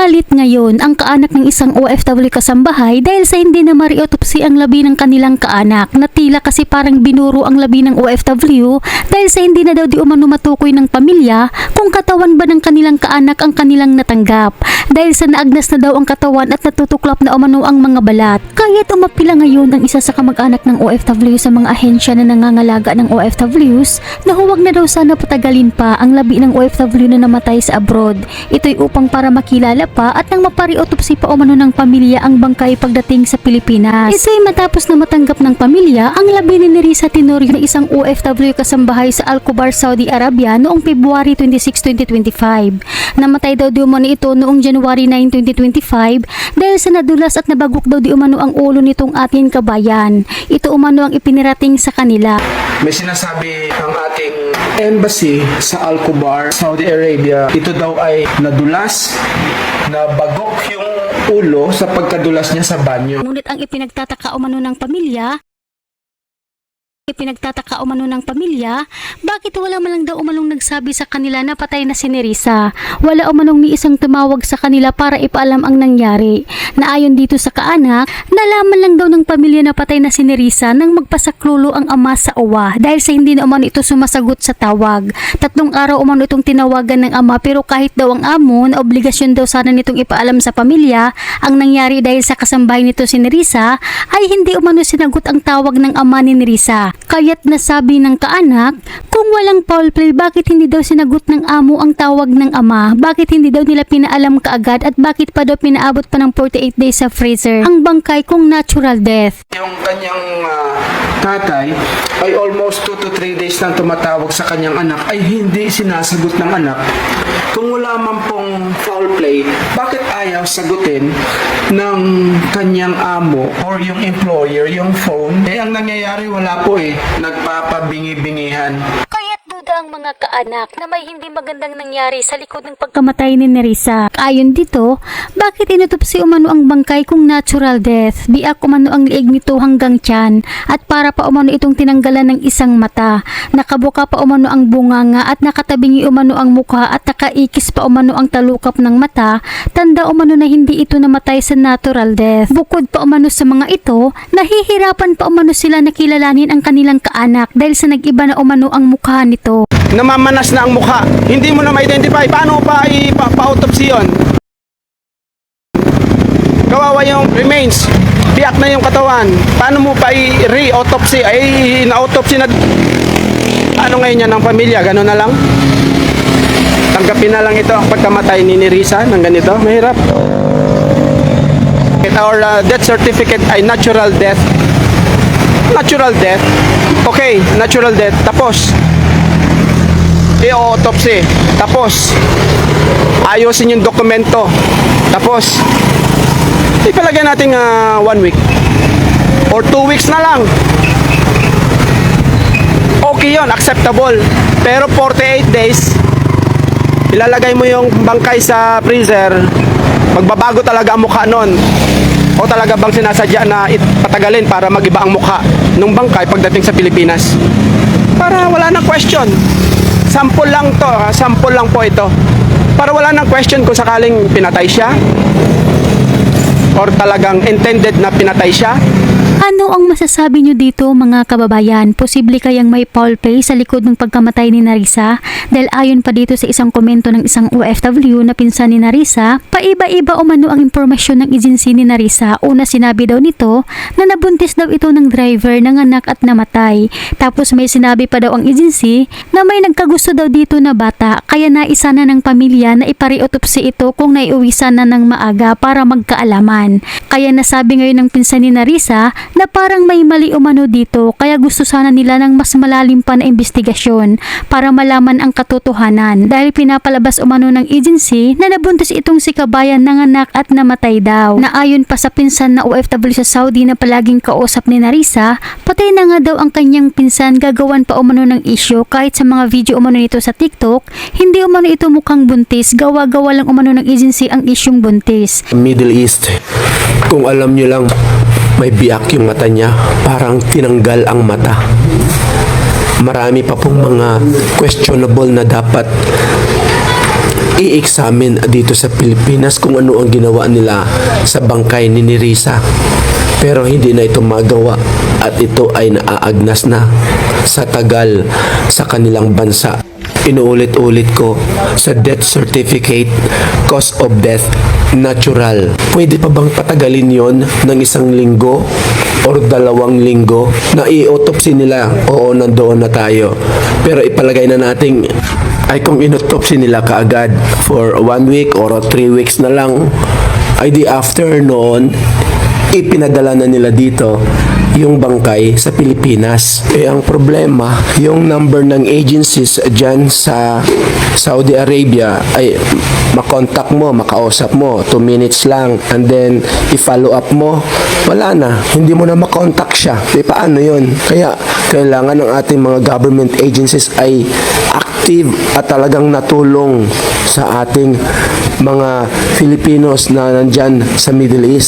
Galit ngayon ang kaanak ng isang OFW kasambahay dahil sa hindi na ma-autopsy ang labi ng kanilang kaanak na tila kasi parang binuro ang labi ng OFW dahil sa hindi na daw di umano matukoy ng pamilya kung katawan ba ng kanilang kaanak ang kanilang natanggap dahil sa naagnas na daw ang katawan at natutuklap na umano ang mga balat. Kaya't umapila ngayon ang isa sa kamag-anak ng OFW sa mga ahensya na nangangalaga ng OFWs na huwag na daw sana patagalin pa ang labi ng OFW na namatay sa abroad. Ito'y upang para makilala pa at nang mapari-autopsy pa umano ng pamilya ang bangkay pagdating sa Pilipinas. Ito'y matapos na matanggap ng pamilya ang labi ni Nerissa Tenorio na isang OFW kasambahay sa Al-Khobar, Saudi Arabia noong February 26, 2025. Namatay daw di umano ito noong January 9, 2025 dahil sa nadulas at nabagok daw di umano ang ulo nitong ating kabayan. Ito umano ang ipinirating sa kanila. May sinasabi ang ating embassy sa Al-Khobar, Saudi Arabia. Ito daw ay nadulas, nabagok yung ulo sa pagkadulas niya sa banyo. Ngunit ang ipinagtataka umano ng pamilya, bakit wala man lang daw umanong nagsabi sa kanila na patay na si Nerissa? Wala umanong ni isang tumawag sa kanila para ipaalam ang nangyari. Na ayon dito sa kaanak, nalaman lang daw ng pamilya na patay na si Nerissa nang magpasaklulo ang ama sa uwa dahil sa hindi na umano ito sumasagot sa tawag. 3 araw umano itong tinawagan ng ama pero kahit daw ang amo na obligasyon daw sana nitong ipaalam sa pamilya ang nangyari dahil sa kasambahay nito si Nerissa ay hindi umano sinagot ang tawag ng ama ni Nerissa. Kaya't nasabi ng kaanak, kung walang foul play, bakit hindi daw sinagot ng amo ang tawag ng ama? Bakit hindi daw nila pinaalam kaagad at bakit pa daw pinaabot pa ng 48 days sa freezer ang bangkay kung natural death? Yung kanyang tatay ay almost 2 to 3 days nang tumatawag sa kanyang anak ay hindi sinasagot ng anak. Kung wala man pong foul play, bakit ayaw sagutin ng kanyang amo or yung employer yung phone? Eh ang nangyayari wala po nagpapabingi-bingihan. Kaya't duda ang mga kaanak na may hindi magandang nangyari sa likod ng pagkamatay ni Nerissa. Ayon dito, bakit inutopsy umano ang bangkay kung natural death? Biak umano ang liig nito hanggang tiyan at para pa umano itong tinanggalan ng isang mata. Nakabuka pa umano ang bunganga at nakatabingi umano ang mukha at nakaikis pa umano ang talukap ng mata. Tanda umano na hindi ito namatay sa natural death. Bukod pa umano sa mga ito, nahihirapan pa umano sila na kilalanin ang kanilang kaanak dahil sa nag-iba na umano ang mukha nito. Namamanas na ang mukha. Hindi mo na ma-identify. Paano pa ipa-autopsy yun? Kawawa yung remains. Biyak na yung katawan. Paano mo pa i-re-autopsy? Ay, na-autopsy na. Ano ngayon yan ng pamilya? Gano'n na lang? Tanggapin na lang ito ang pagkamatay ni Nerissa ng ganito. Mahirap. Our death certificate ay natural death. Natural death. Okay, natural death. Tapos, i-autopsy. Tapos, ayusin yung dokumento. Tapos, ipalagay natin 1 week. Or 2 weeks na lang. Okay yun, acceptable. Pero 48 days, ilalagay mo yung bangkay sa freezer, magbabago talaga ang mukha nun. O talaga bang sinasadya na patagalin para magiba ang mukha nung bangkay pagdating sa Pilipinas? Para wala nang question. Sample lang to, sample lang po ito. Para wala nang question kung sakaling pinatay siya or talagang intended na pinatay siya. Ano ang masasabi nyo dito mga kababayan? Posible kayang may foul play sa likod ng pagkamatay ni Nerissa? Dahil ayon pa dito sa isang komento ng isang OFW na pinsan ni Nerissa, paiba-iba umano ang impormasyon ng agency ni Nerissa. Una sinabi daw nito na nabuntis daw ito ng driver ng anak at namatay. Tapos may sinabi pa daw ang agency na may nagkagusto daw dito na bata kaya naisa na ng pamilya na ipari-autopsy ito kung naiuwi sana ng maaga para magkaalaman. Kaya nasabi ngayon ng pinsan ni Nerissa na parang may mali umano dito kaya gusto sana nila ng mas malalim pa na investigasyon para malaman ang katotohanan dahil pinapalabas umano ng agency na nabuntis itong si kabayan ng anak at namatay daw. Na ayon pa sa pinsan na OFW sa Saudi na palaging kausap ni Nerissa, patay na nga daw ang kanyang pinsan, gagawan pa umano ng issue kahit sa mga video umano nito sa TikTok, hindi umano ito mukhang buntis, gawa-gawa lang umano ng agency ang isyung buntis. Middle East, kung alam nyo lang, may biyak yung mata niya, parang tinanggal ang mata. Marami pa pong mga questionable na dapat i-examine dito sa Pilipinas kung ano ang ginawa nila sa bangkay ni Nerissa. Pero hindi na ito magawa at ito ay naaagnas na sa tagal sa kanilang bansa. Inuulit-ulit ko, sa death certificate, cause of death, natural. Pwede pa bang patagalin yon ng 1 linggo or 2 linggo na i-autopsy nila? Oo, nandoon na tayo. Pero ipalagay na natin ay kung inotopsy nila kaagad for 1 week or 3 weeks na lang, ay di after noon, ipinadala na nila dito yung bangkay sa Pilipinas. Eh ang problema, yung number ng agencies dyan sa Saudi Arabia ay makontak mo, makausap mo, 2 minutes lang, and then i-follow up mo, wala na, hindi mo na makontak siya. E paano yun? Kaya kailangan ng ating mga government agencies ay active at talagang natulong sa ating mga Filipinos na nandyan sa Middle East.